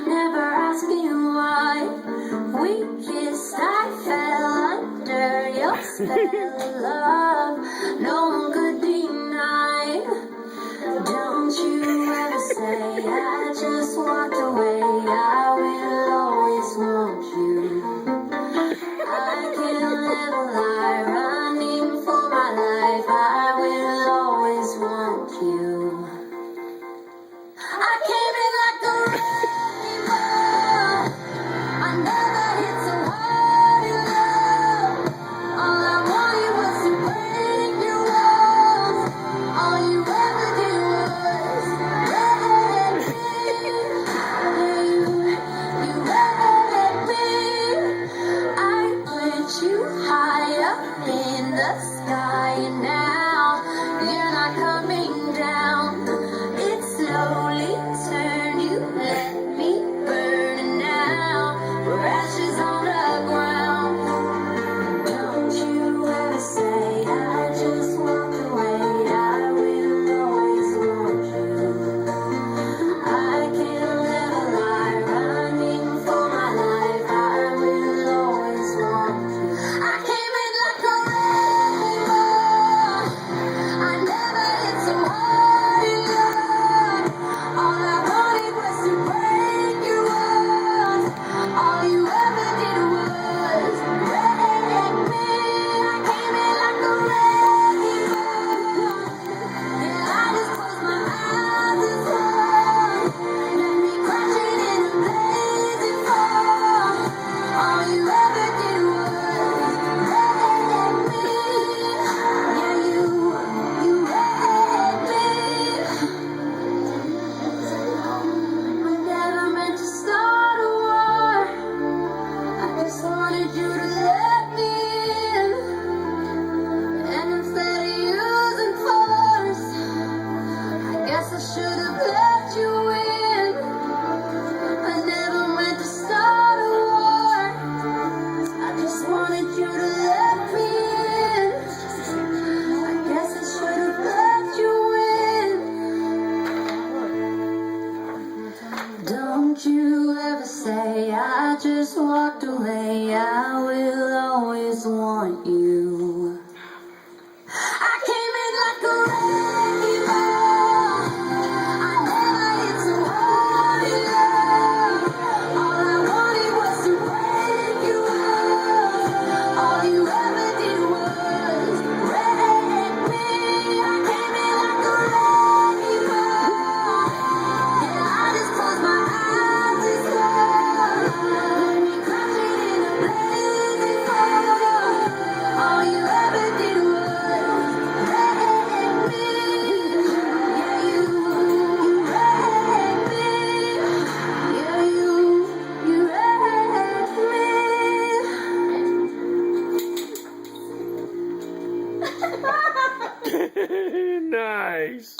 never asking why. We kissed, I fell under your spell of love. No one could deny. Don't you ever say I just walked away. I will always want you. I can never lie, running for my life. I will always want you. I came in like a wrecking ball. I never hit so hard in love. All I wanted was to break your walls. All you ever did was wreck me. You wrecked me. I put you high up in the sky, and now you're not coming down. It slowly turned, you let me burn, and now we're ashes on the ground. Don't you ever say I just walked away. I will always want you. I can never lie, running for my life. I will always want you. I came in like a wrecking ball. I never hit so hard in love. All I wanted was to break your walls. All you ever did was wreck me. I came in like a wrecking ball. Yeah, I just closed my eyes and fall. Let me crashing in a blazing fall. All you ever did was wreck me. Yeah, you wrecked me. I never meant to start a war. I just wanted you to let me in. And instead of using force, I guess I should have let you in. I never meant to start a war. I just wanted you to let me in. I guess I should have let you in. Don't you ever say I just walked away. I will always want you. I came in like a wrecking ball. I never hit so hard in love. All I wanted was to break your walls. All you ever did was wreck me. I came in like a wrecking ball. Yeah, I just closed my eyes and fall. Let me crashing in a blazing fall. All you ever did was wreck me. Yeah, you wrecked me. Yeah, you wrecked me. Nice.